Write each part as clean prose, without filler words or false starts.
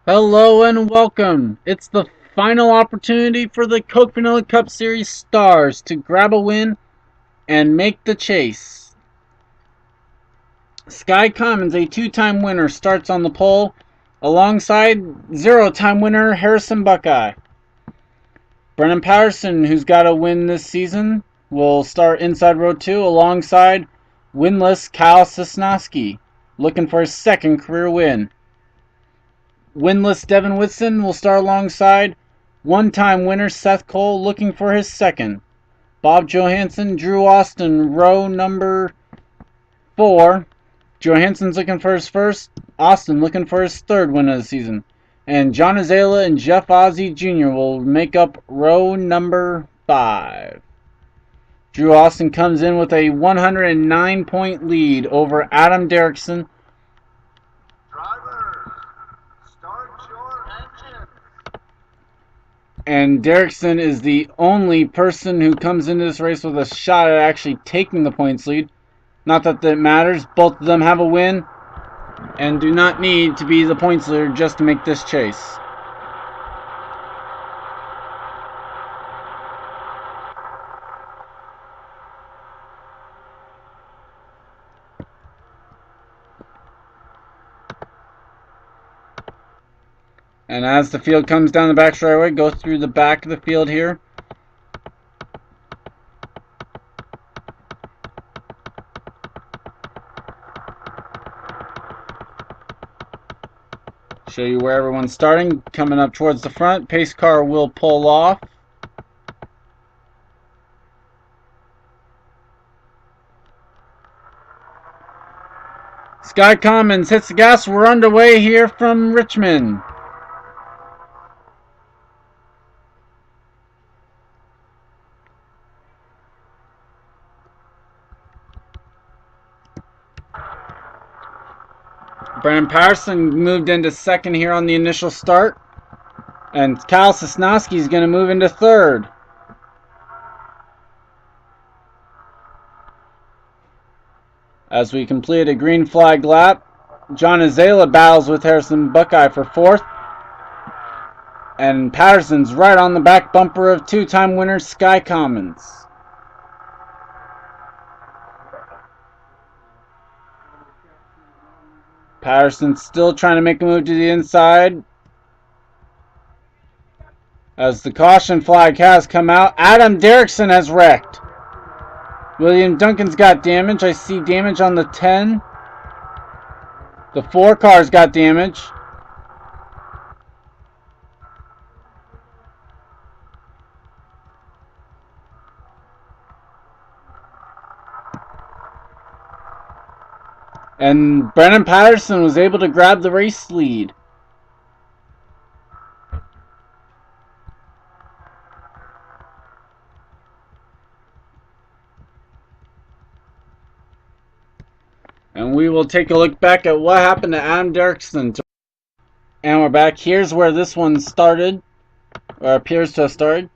Hello and welcome. It's the final opportunity for the Coke Vanilla Cup Series stars to grab a win and make the chase. Sky Commons, a two-time winner, starts on the pole alongside zero-time winner Harrison Buckeye. Brennan Patterson, who's got a win this season, will start inside row 2 alongside winless Kyle Sosnowski, looking for his second career win. Winless Devin Whitson will start alongside one-time winner Seth Cole, looking for his second. Bob Johansson, Drew Austin, row number 4. Johansson's looking for his first, Austin looking for his third win of the season. And John Azalea and Jeff Ozzie Jr. will make up row number 5. Drew Austin comes in with a 109-point lead over Adam Derrickson. And Derrickson is the only person who comes into this race with a shot at actually taking the points lead. Not that that matters. Both of them have a win and do not need to be the points leader just to make this chase. And as the field comes down the back straightaway, go through the back of the field here. Show you where everyone's starting. Coming up towards the front, pace car will pull off. Sky Commons hits the gas. We're underway here from Richmond. Brennan Patterson moved into second here on the initial start. And Kyle Sosnowski is going to move into third. As we complete a green flag lap, John Azalea battles with Harrison Buckeye for fourth. And Patterson's right on the back bumper of two-time winner Sky Commons. Patterson's still trying to make a move to the inside. As the caution flag has come out, Adam Derrickson has wrecked. William Duncan's got damage. I see damage on the 10. The 4 car's got damage. And Brennan Patterson was able to grab the race lead. And we will take a look back at what happened to Adam Derrickson. And we're back. Here's where this one started, or appears to have started.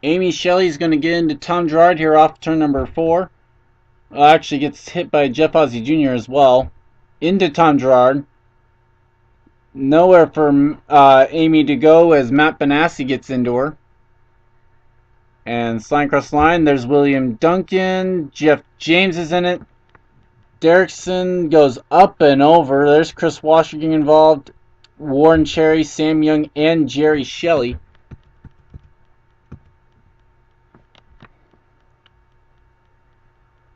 Amy Shelley's going to get into Tom Gerard here off turn number 4. Well, actually gets hit by Jeff Ozzie Jr. as well. Into Tom Gerard. Nowhere for Amy to go as Matt Benassi gets into her. And sliding across the line, there's William Duncan. Jeff James is in it. Derrickson goes up and over. There's Chris Washer getting involved. Warren Cherry, Sam Young, and Jerry Shelley.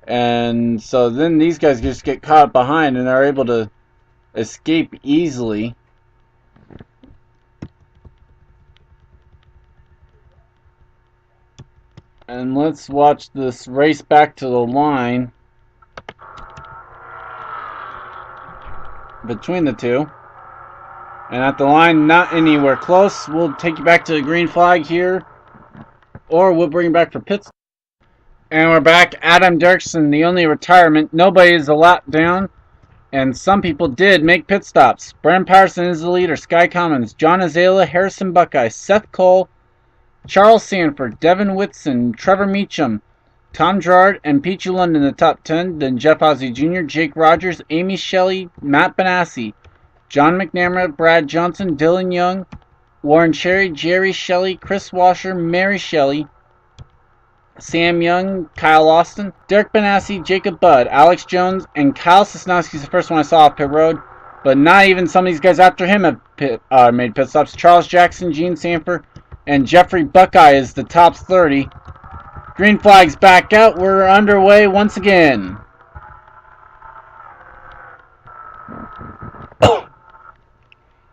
And so then these guys just get caught behind and they're able to escape easily. And let's watch this race back to the line between the two. And at the line, not anywhere close. We'll take you back to the green flag here, or we'll bring you back for pits. And we're back. Adam Derrickson, the only retirement. Nobody is a lap down, and some people did make pit stops. Brennan Patterson is the leader. Sky Commons, John Azalea, Harrison Buckeye, Seth Cole, Charles Sanford, Devin Whitson, Trevor Meacham, Tom Gerard, and Peachy London in the top 10. Then Jeff Ozzie Jr., Jake Rogers, Amy Shelley, Matt Benassi, John McNamara, Brad Johnson, Dylan Young, Warren Cherry, Jerry Shelley, Chris Washer, Mary Shelley, Sam Young, Kyle Austin, Derek Benassi, Jacob Budd, Alex Jones, and Kyle Sosnowski is the first one I saw off pit road. But not even some of these guys after him have made pit stops. Charles Jackson, Gene Sanford, and Jeffrey Buckeye is the top 30. Green flag's back out. We're underway once again.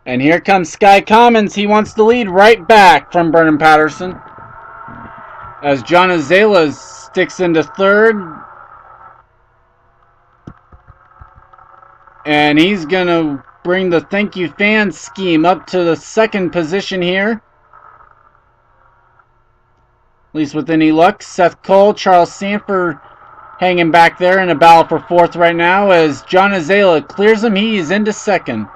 And here comes Sky Commons. He wants the lead right back from Brennan Patterson. As John Azela sticks into third. And he's going to bring the Thank You Fans scheme up to the second position here. At least with any luck. Seth Cole, Charles Sanford hanging back there in a battle for fourth right now. As John Azela clears him, he's into second.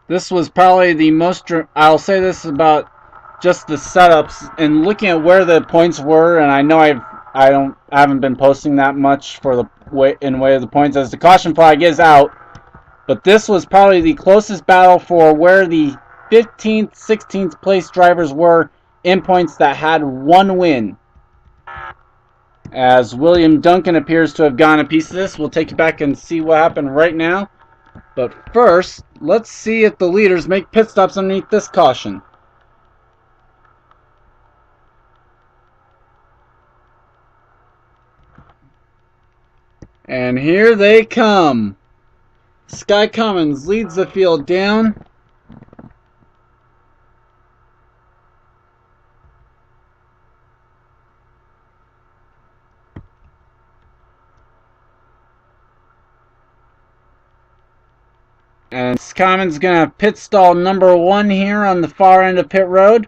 This was probably the most, I'll say this about just the setups and looking at where the points were, and I know I haven't been posting that much for the way of the points as the caution flag is out, but this was probably the closest battle for where the 15th, 16th place drivers were in points that had one win. As William Duncan appears to have gone a piece of this, we'll take you back and see what happened right now. But first, let's see if the leaders make pit stops underneath this caution. And here they come. Sky Commons leads the field down. And Commons going to have pit stall number 1 here on the far end of pit road.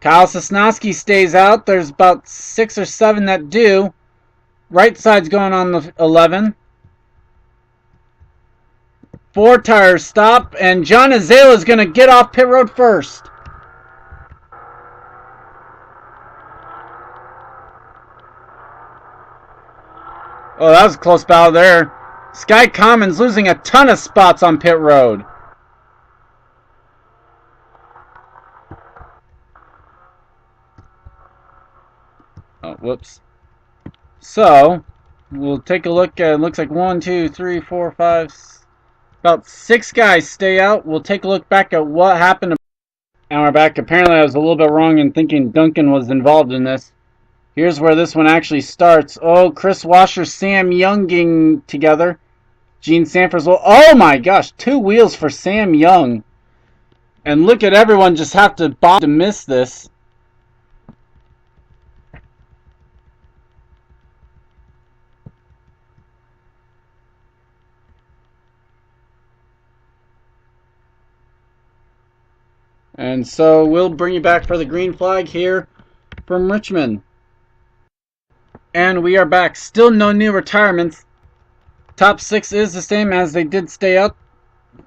Kyle Sosnowski stays out. There's about 6 or 7 that do. Right side's going on the 11. 4 tires stop, and John Azela is going to get off pit road first. Oh, that was a close battle there. Sky Commons losing a ton of spots on pit road. Oh, whoops. So, we'll take a look at, it looks like 1, 2, 3, 4, 5, about 6 guys stay out. We'll take a look back at what happened. And we're back. Apparently I was a little bit wrong in thinking Duncan was involved in this. Here's where this one actually starts. Oh, Chris Washer, Sam Young getting together. Gene Sanford's well. Oh my gosh, 2 wheels for Sam Young. And look at everyone just have to bob to miss this. And so we'll bring you back for the green flag here from Richmond. And we are back. Still no new retirements. Top 6 is the same as they did stay up.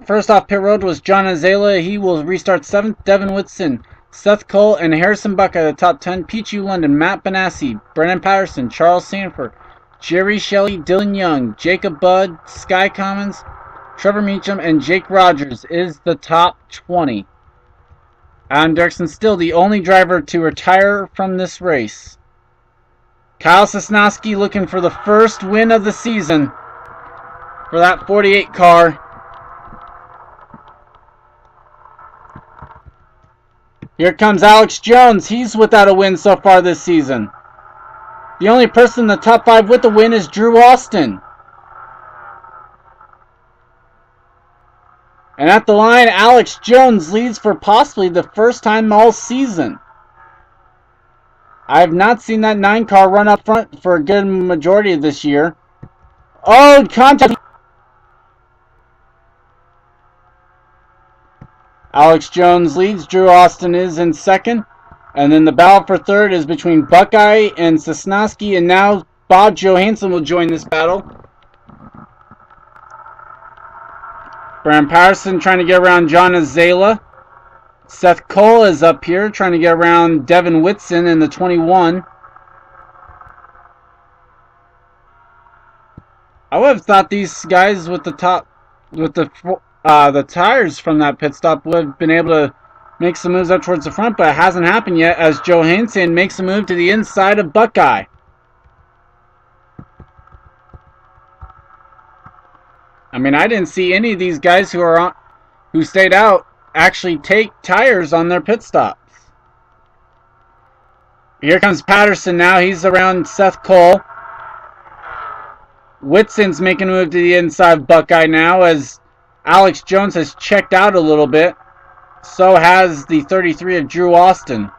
First off pit road was John Azela. He will restart 7th. Devin Whitson, Seth Cole, and Harrison Buckeye the top 10. Pichu London, Matt Benassi, Brennan Patterson, Charles Sanford, Jerry Shelley, Dylan Young, Jacob Budd, Sky Commons, Trevor Meacham, and Jake Rogers is the top 20. Adam Dirksen still the only driver to retire from this race. Kyle Sosnowski looking for the first win of the season for that 48 car. Here comes Alex Jones. He's without a win so far this season. The only person in the top 5 with a win is Drew Austin. And at the line, Alex Jones leads for possibly the first time all season. I have not seen that 9 car run up front for a good majority of this year. Oh, contact. Alex Jones leads. Drew Austin is in second. And then the battle for third is between Buckeye and Sosnowski. And now Bob Johansson will join this battle. Bram Patterson trying to get around John Azala. Seth Cole is up here trying to get around Devin Whitson in the 21. I would have thought these guys with the tires from that pit stop would have been able to make some moves up towards the front, but it hasn't happened yet as Johansson makes a move to the inside of Buckeye. I mean, I didn't see any of these guys who stayed out actually take tires on their pit stops. Here comes Patterson now. He's around Seth Cole. Whitson's making a move to the inside of Buckeye now as Alex Jones has checked out a little bit. So has the 33 of Drew Austin.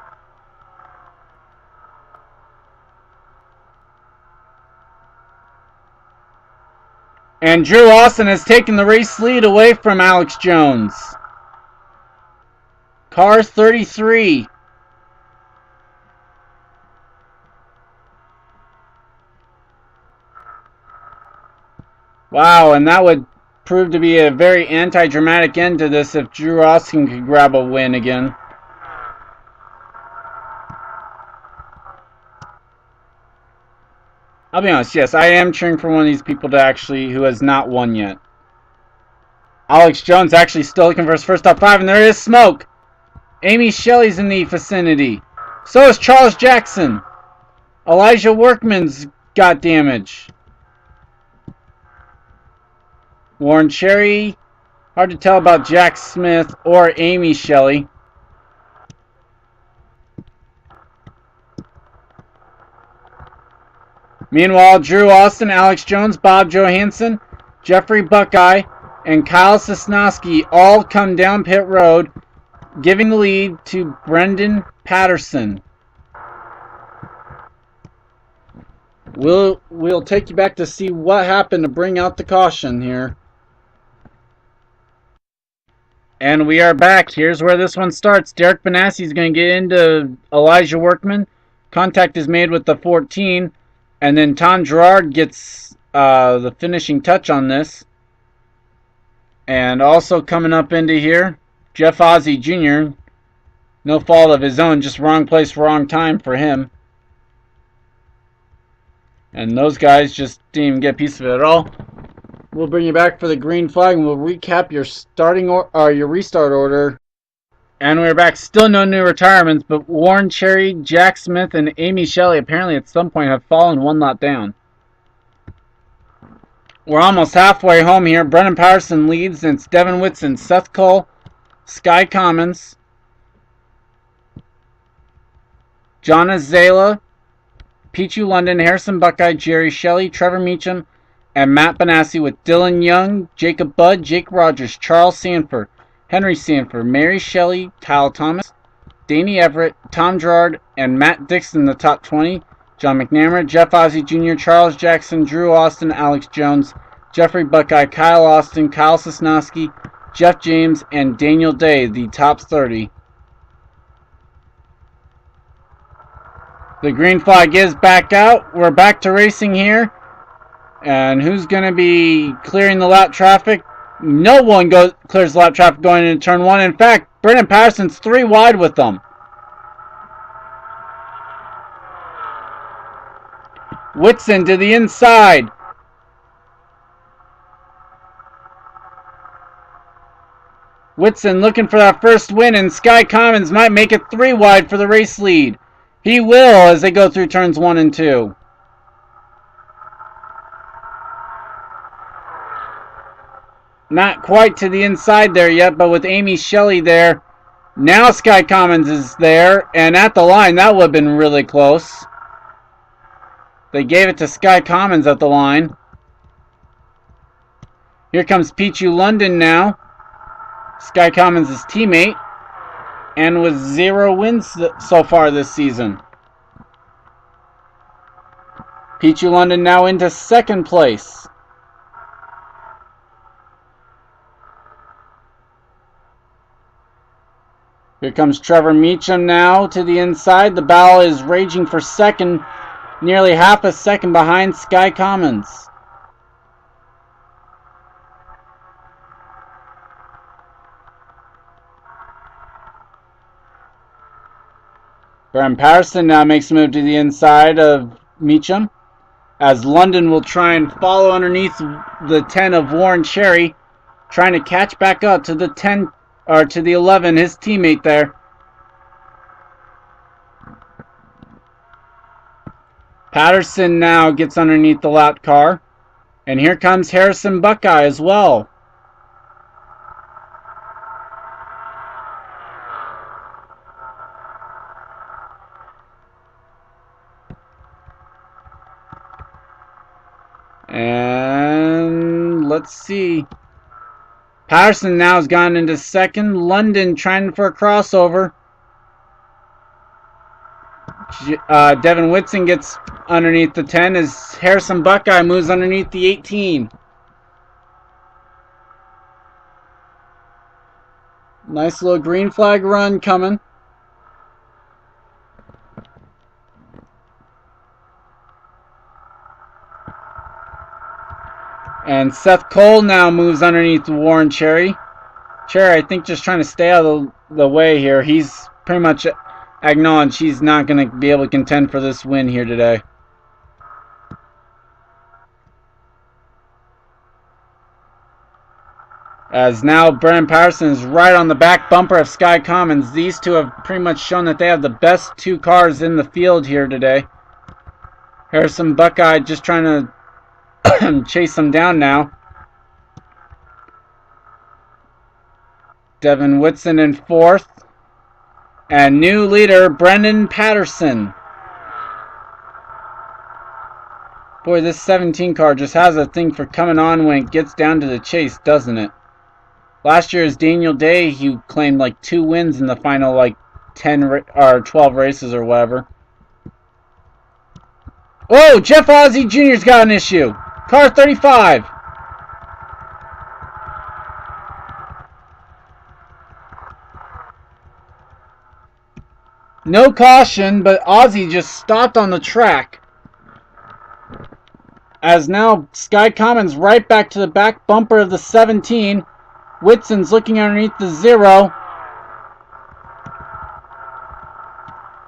And Drew Austin has taken the race lead away from Alex Jones. Car 33. Wow, and that would prove to be a very anti-dramatic end to this if Drew Austin could grab a win again. I'll be honest, yes, I am cheering for one of these people who has not won yet. Alex Jones actually still looking for his first top 5, and there is smoke. Amy Shelley's in the vicinity. So is Charles Jackson. Elijah Workman's got damage. Warren Cherry. Hard to tell about Jack Smith or Amy Shelley. Meanwhile, Drew Austin, Alex Jones, Bob Johansson, Jeffrey Buckeye, and Kyle Sosnowski all come down pit road, giving the lead to Brendan Patterson. We'll take you back to see what happened to bring out the caution here. And we are back. Here's where this one starts. Derek Benassi is going to get into Elijah Workman. Contact is made with the 14. And then Tom Gerard gets the finishing touch on this. And also coming up into here, Jeff Ozzie Jr. No fault of his own, just wrong place, wrong time for him. And those guys just didn't even get a piece of it at all. We'll bring you back for the green flag and we'll recap your your restart order. And we're back. Still no new retirements, but Warren Cherry, Jack Smith, and Amy Shelley apparently at some point have fallen one lot down. We're almost halfway home here. Brendan Patterson leads, and it's Devin Whitson, Seth Cole, Sky Commons, John Azala, Pichu London, Harrison Buckeye, Jerry Shelley, Trevor Meacham, and Matt Benassi with Dylan Young, Jacob Budd, Jake Rogers, Charles Sanford, Henry Sanford, Mary Shelley, Kyle Thomas, Danny Everett, Tom Gerard, and Matt Dixon in the top 20. John McNamara, Jeff Ozzie Jr., Charles Jackson, Drew Austin, Alex Jones, Jeffrey Buckeye, Kyle Austin, Kyle Sosnowski, Jeff James, and Daniel Day, the top 30. The green flag is back out. We're back to racing here. And who's going to be clearing the lap traffic? No one clears the lap traffic going into turn 1. In fact, Brendan Patterson's 3 wide with them. Whitson to the inside. Whitson looking for that first win, and Sky Commons might make it 3 wide for the race lead. He will as they go through turns 1 and 2. Not quite to the inside there yet, but with Amy Shelley there. Now Sky Commons is there, and at the line, that would have been really close. They gave it to Sky Commons at the line. Here comes Pichu London now. Sky Commons' teammate. And with 0 wins so far this season. Pichu London now into 2nd place. Here comes Trevor Meacham now to the inside. The battle is raging for 2nd. Nearly half a second behind Sky Commons. Bram Patterson now makes a move to the inside of Meacham, as London will try and follow underneath the 10 of Warren Cherry, trying to catch back up to the 10 or to the 11, his teammate there. Patterson now gets underneath the lap car, and here comes Harrison Buckeye as well. And let's see. Patterson now has gone into second. London trying for a crossover. Devin Whitson gets underneath the 10 as Harrison Buckeye moves underneath the 18. Nice little green flag run coming. And Seth Cole now moves underneath Warren Cherry. Cherry, I think, just trying to stay out of the way here. He's pretty much acknowledged he's not going to be able to contend for this win here today. As now Brennan Patterson is right on the back bumper of Sky Commons. These two have pretty much shown that they have the best two cars in the field here today. Harrison Buckeye just trying to chase them down now. Devin Whitson in fourth. And new leader, Brendan Patterson. Boy, this 17 car just has a thing for coming on when it gets down to the chase, doesn't it? Last year's Daniel Day, he claimed like 2 wins in the final like 10 or 12 races or whatever. Whoa, Jeff Ozzie Jr.'s got an issue. Car 35. No caution, but Ozzie just stopped on the track. As now Sky Commons right back to the back bumper of the 17. Whitson's looking underneath the 0.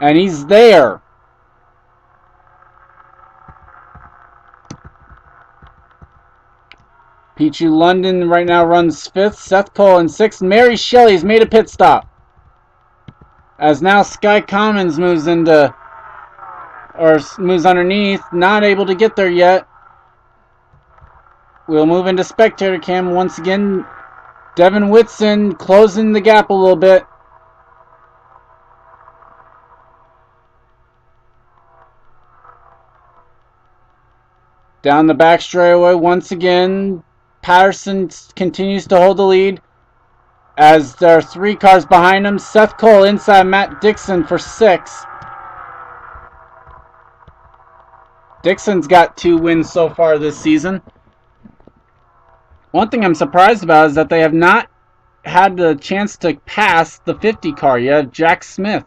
And he's there. Pichu London right now runs 5th. Seth Cole in 6th. Mary Shelley's made a pit stop. As now Sky Commons moves into, or moves underneath. Not able to get there yet. We'll move into spectator cam once again. Devin Whitson closing the gap a little bit. Down the back straightaway once again. Patterson continues to hold the lead as there are 3 cars behind him. Seth Cole inside Matt Dixon for 6. Dixon's got 2 wins so far this season. One thing I'm surprised about is that they have not had the chance to pass the 50 car yet, Jack Smith.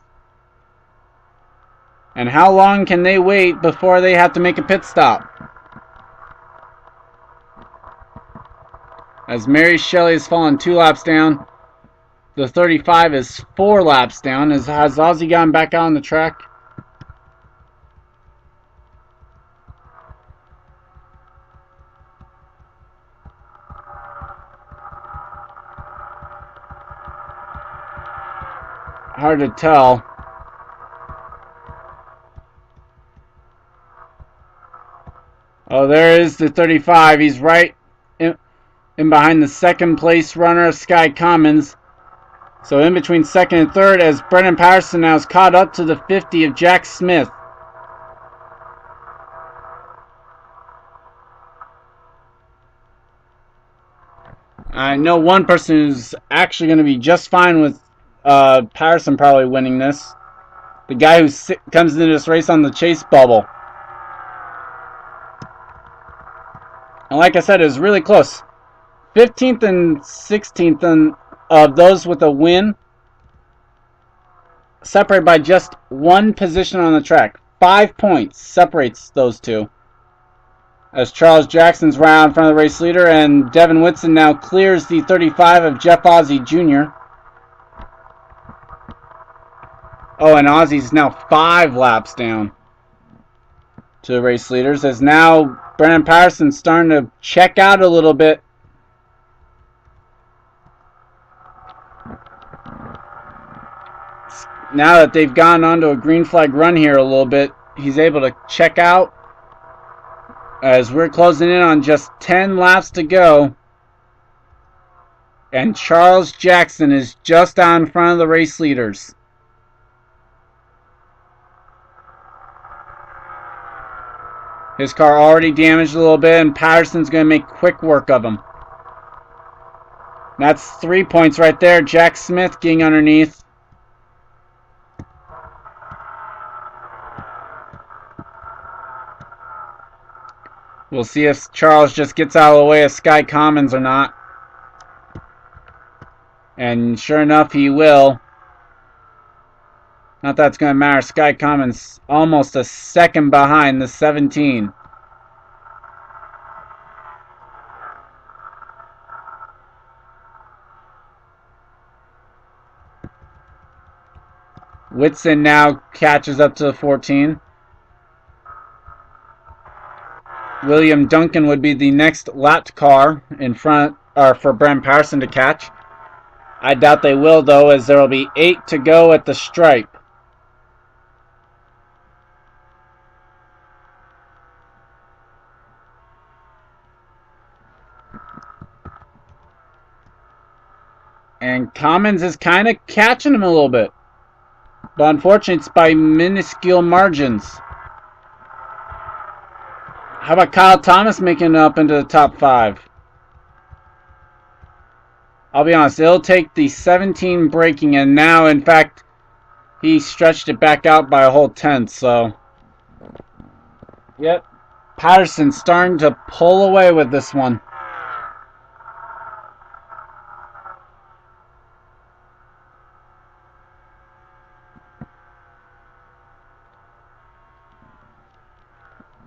And how long can they wait before they have to make a pit stop? As Mary Shelley has fallen 2 laps down, the 35 is 4 laps down. Has Ozzie gotten back out on the track? Hard to tell. Oh, there is the 35. He's right in behind the second place runner of Sky Commons. So in between second and third, as Brendan Patterson now is caught up to the 50 of Jack Smith. I know one person who's actually going to be just fine with Patterson probably winning this. The guy who comes into this race on the chase bubble. And like I said, it was really close. 15th and 16th of those with a win, separated by just 1 position on the track. 5 points separates those two. As Charles Jackson's right out in front of the race leader, and Devin Whitson now clears the 35 of Jeff Ozzie Jr. Oh, and Ozzy's now 5 laps down to the race leaders, as now Brennan Patterson's starting to check out a little bit. Now that they've gone onto a green flag run here a little bit, he's able to check out as we're closing in on just 10 laps to go. And Charles Jackson is just out in front of the race leaders. His car already damaged a little bit, and Patterson's going to make quick work of him. That's 3 points right there. Jack Smith getting underneath. We'll see if Charles just gets out of the way of Sky Commons or not. And sure enough, he will. Not that it's going to matter. Sky Commons almost a second behind the 17. Whitson now catches up to the 14. William Duncan would be the next lapped car in front, or for Brennan Patterson to catch. I doubt they will, though, as there will be 8 to go at the stripe. And Commons is kind of catching him a little bit. But unfortunately, it's by minuscule margins. How about Kyle Thomas making it up into the top 5? I'll be honest, it'll take the 17 braking, and now, in fact, he stretched it back out by a whole 10th, so... Yep, Patterson's starting to pull away with this one.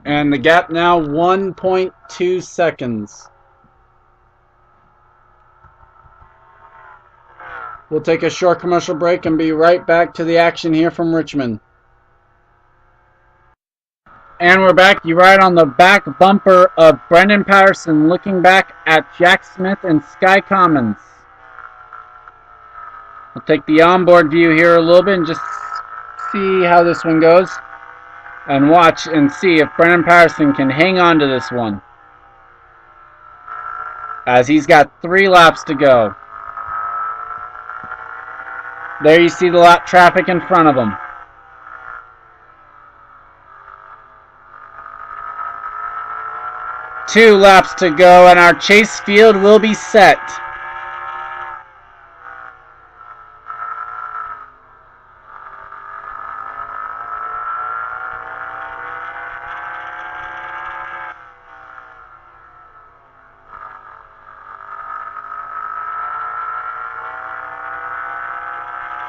And the gap now 1.2 seconds. We'll take a short commercial break and be right back to the action here from Richmond. And we're back. You're right on the back bumper of Brendan Patterson looking back at Jack Smith and Sky Commons. We'll take the onboard view here a little bit and just see how this one goes. And watch and see if Brennan Patterson can hang on to this one, as he's got 3 laps to go. There you see the lap traffic in front of him. Two laps to go, and our chase field will be set.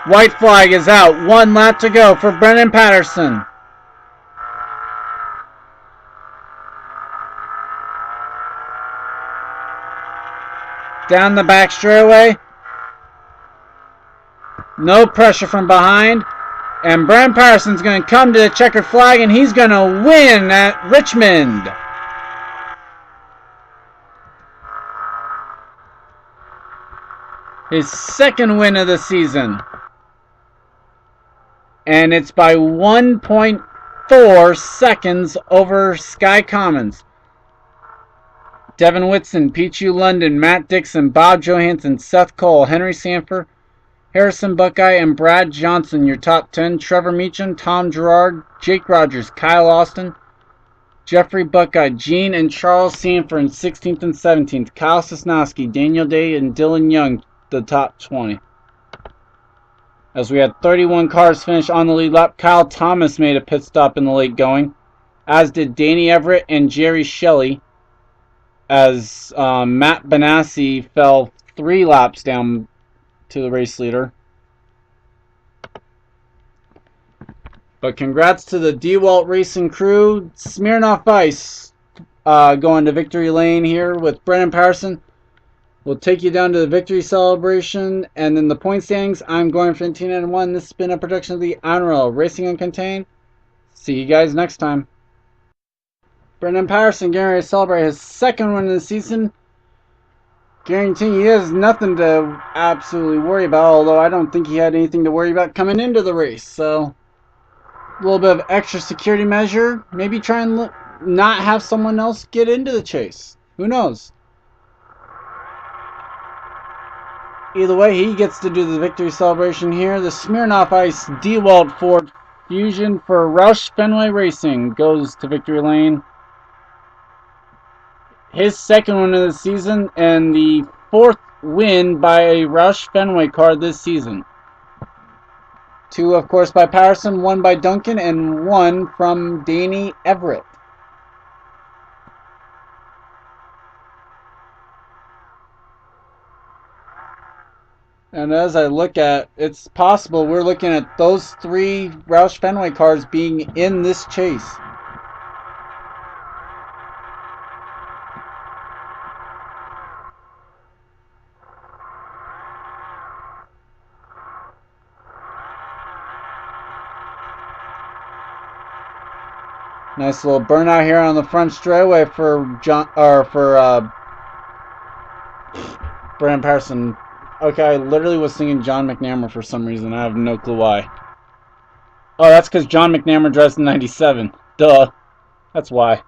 White flag is out. 1 lap to go for Brennan Patterson. Down the back straightaway. No pressure from behind. And Brennan Patterson's going to come to the checkered flag, and he's going to win at Richmond. His 2nd win of the season. And it's by 1.4 seconds over Sky Commons. Devin Whitson, Pichu London, Matt Dixon, Bob Johansson, Seth Cole, Henry Sanford, Harrison Buckeye, and Brad Johnson, your top 10. Trevor Meacham, Tom Gerard, Jake Rogers, Kyle Austin, Jeffrey Buckeye, Gene and Charles Sanford in 16th and 17th. Kyle Sosnowski, Daniel Day, and Dylan Young, the top 20. As we had 31 cars finish on the lead lap, Kyle Thomas made a pit stop in the late going, as did Danny Everett and Jerry Shelley, as Matt Benassi fell 3 laps down to the race leader. But congrats to the DeWalt Racing crew. Smirnoff Ice going to victory lane here with Brennan Patterson. We'll take you down to the victory celebration, and then the point standings. I'm going for 1991. This has been a production of the INORL Racing Uncontained. See you guys next time. Brendan Patterson getting ready to celebrate his second win of the season. Guaranteeing he has nothing to absolutely worry about, although I don't think he had anything to worry about coming into the race. So, a little bit of extra security measure. Maybe try and not have someone else get into the chase. Who knows? Either way, he gets to do the victory celebration here. The Smirnoff Ice DeWalt Ford Fusion for Roush Fenway Racing goes to victory lane. His second win of the season and the fourth win by a Roush Fenway car this season. Two, of course, by Patterson, one by Duncan, and one from Danny Everett. And as I look at, it's possible we're looking at those three Roush Fenway cars being in this chase. Nice little burnout here on the front straightaway for Brandon Patterson. Okay, I literally was singing John McNamara for some reason. I have no clue why. Oh, that's because John McNamara drives the 97. Duh. That's why.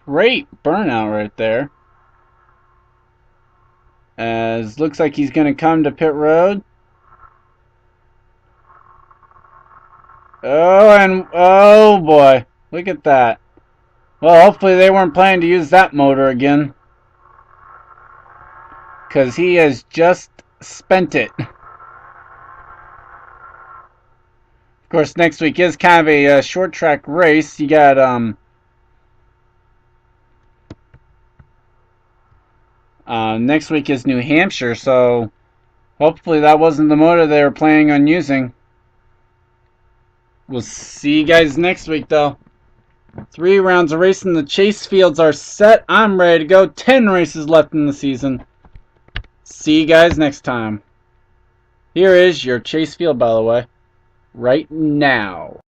Great burnout right there. As looks like he's going to come to pit road. Oh boy, look at that. Well, hopefully they weren't planning to use that motor again, because he has just spent it. Of course, next week is kind of a short track race. You got next week is New Hampshire, so hopefully that wasn't the motor they were planning on using. We'll see you guys next week, though. 3 rounds of racing. The chase fields are set. I'm ready to go. 10 races left in the season. See you guys next time. Here is your chase field, by the way. Right now.